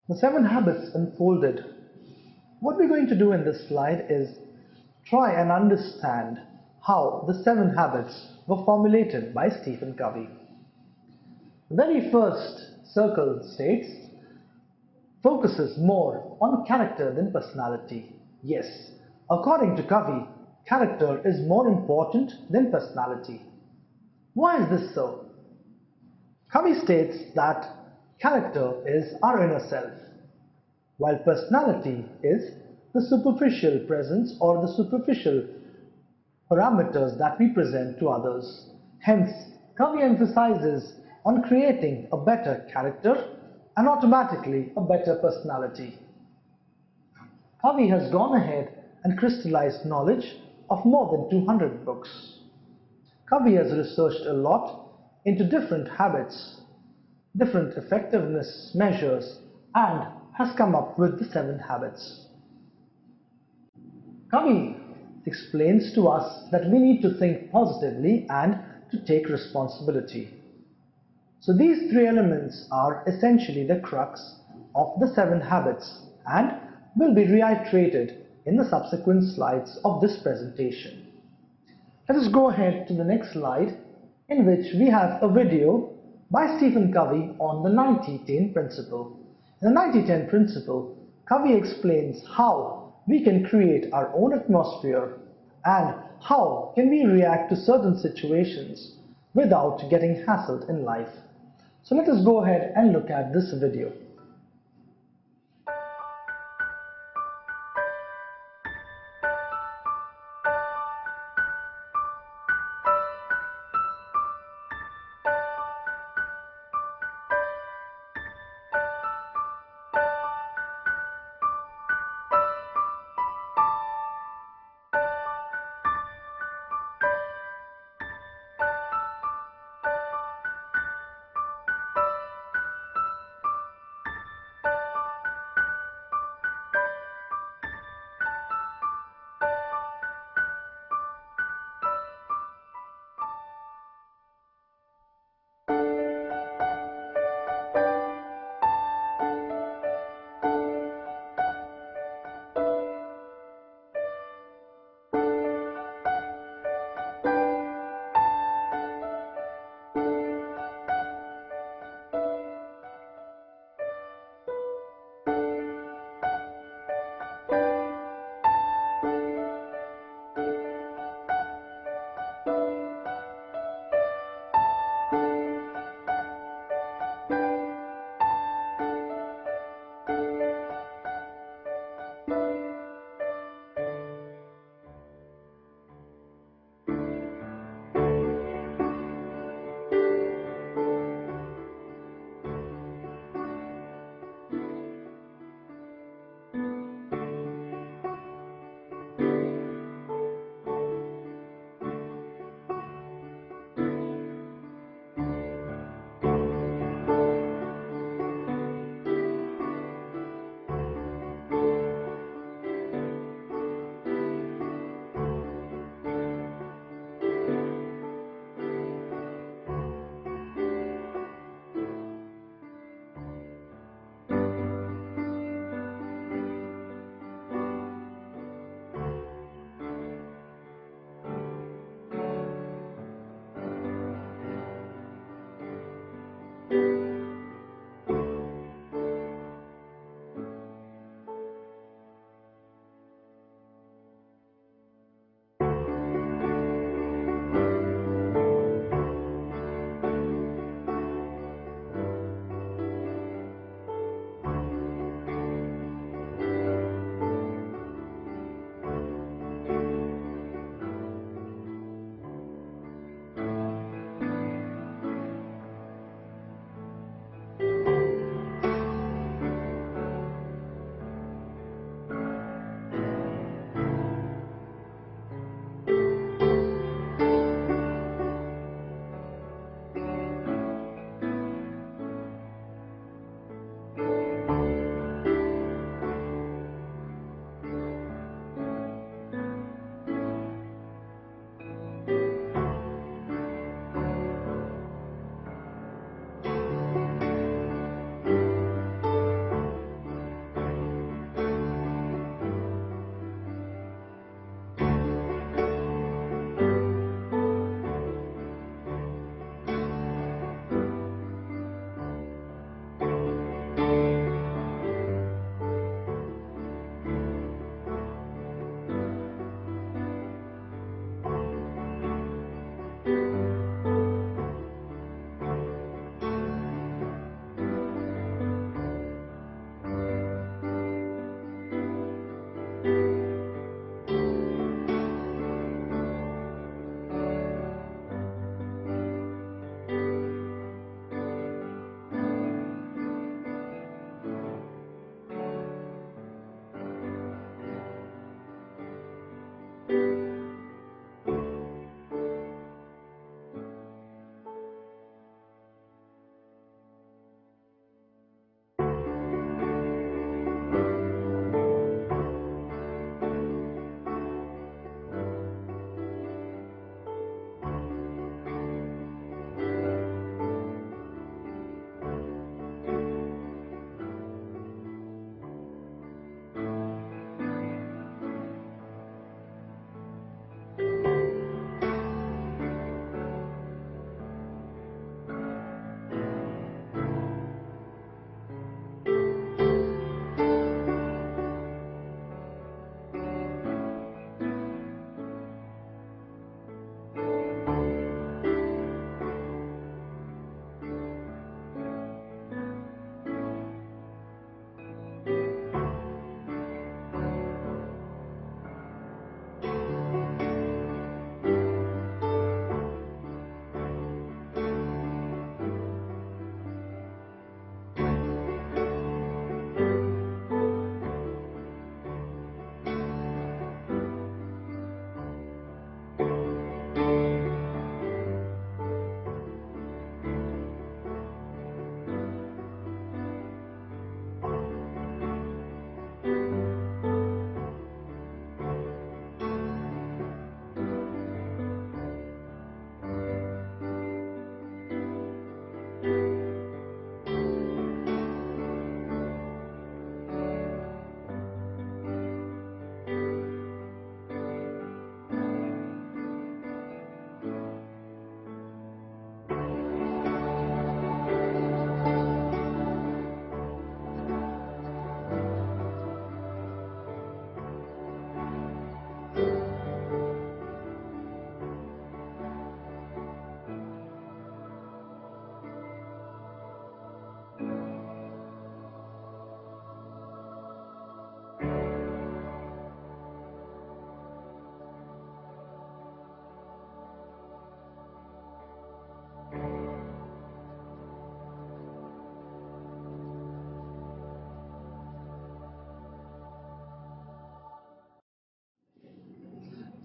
The 7 habits unfolded. What we're going to do in this slide is try and understand how the 7 habits were formulated by Stephen Covey. The very first circle states, focuses more on character than personality. Yes, according to Covey, character is more important than personality. Why is this so? Covey states that character is our inner self, while personality is the superficial presence or the superficial parameters that we present to others. Hence, Covey emphasizes on creating a better character and automatically a better personality. Covey has gone ahead and crystallized knowledge of more than 200 books. Covey has researched a lot into different habits, different effectiveness measures, and has come up with the 7 habits. Covey explains to us that we need to think positively and to take responsibility. So these 3 elements are essentially the crux of the 7 habits and will be reiterated in the subsequent slides of this presentation. Let us go ahead to the next slide, in which we have a video by Stephen Covey on the 90-10 principle. In the 90-10 principle, Covey explains how we can create our own atmosphere and how can we react to certain situations without getting hassled in life. So let us go ahead and look at this video.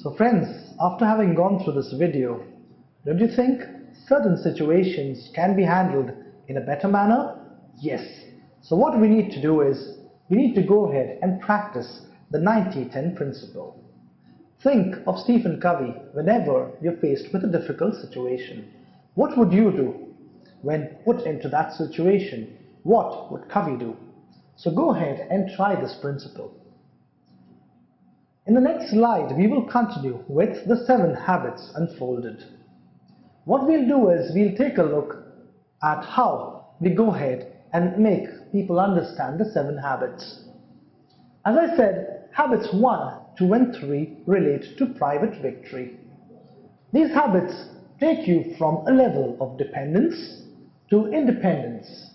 So friends, after having gone through this video, don't you think certain situations can be handled in a better manner? Yes. So what we need to do is, we need to go ahead and practice the 90-10 principle. Think of Stephen Covey whenever you're faced with a difficult situation. What would you do when put into that situation? What would Covey do? So go ahead and try this principle. In the next slide, we will continue with the 7 habits unfolded. What we'll do is we'll take a look at how we go ahead and make people understand the 7 habits. As I said, habits 1, 2 and 3 relate to private victory. These habits take you from a level of dependence to independence.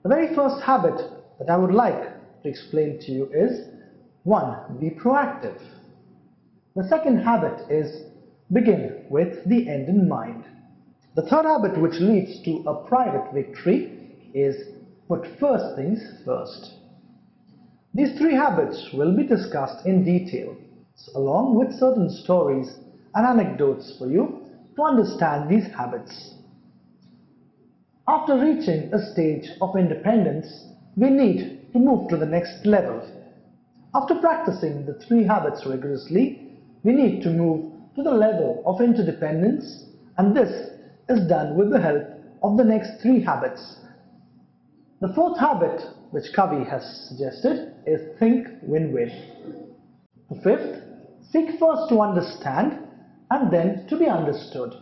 The very first habit that I would like to explain to you is 1. Be proactive. The second habit is begin with the end in mind. The third habit which leads to a private victory is put first things first. These 3 habits will be discussed in detail, along with certain stories and anecdotes for you to understand these habits. After reaching a stage of independence, we need to move to the next level. After practicing the 3 habits rigorously, we need to move to the level of interdependence, and this is done with the help of the next 3 habits. The 4th habit which Covey has suggested is think win-win. The 5th, seek first to understand and then to be understood.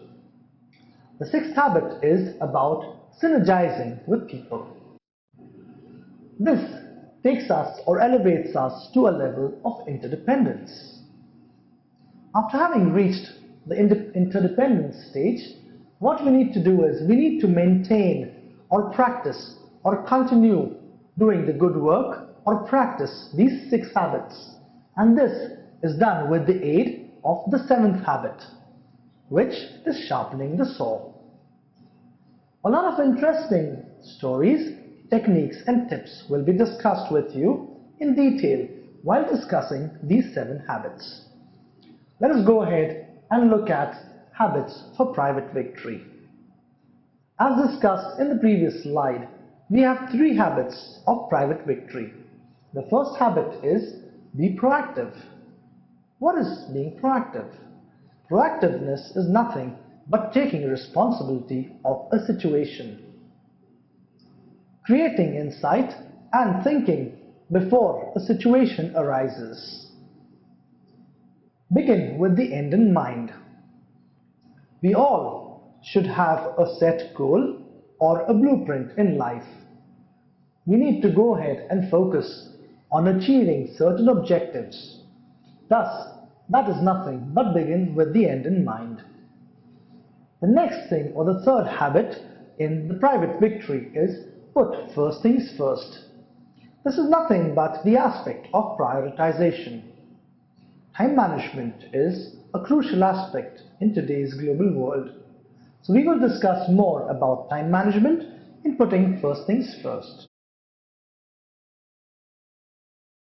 The 6th habit is about synergizing with people. This takes us or elevates us to a level of interdependence. After having reached the interdependence stage, what we need to do is we need to maintain or practice or continue doing the good work or practice these 6 habits, and this is done with the aid of the 7th habit, which is sharpening the saw. A lot of interesting stories, techniques and tips will be discussed with you in detail while discussing these 7 habits. Let us go ahead and look at habits for private victory. As discussed in the previous slide, we have 3 habits of private victory. The first habit is be proactive. What is being proactive? Proactiveness is nothing but taking responsibility of a situation, creating insight and thinking before a situation arises. Begin with the end in mind. We all should have a set goal or a blueprint in life. We need to go ahead and focus on achieving certain objectives. Thus, that is nothing but begin with the end in mind. The next thing, or the 3rd habit in the private victory, is put first things first. This is nothing but the aspect of prioritization. Time management is a crucial aspect in today's global world. So we will discuss more about time management in putting first things first.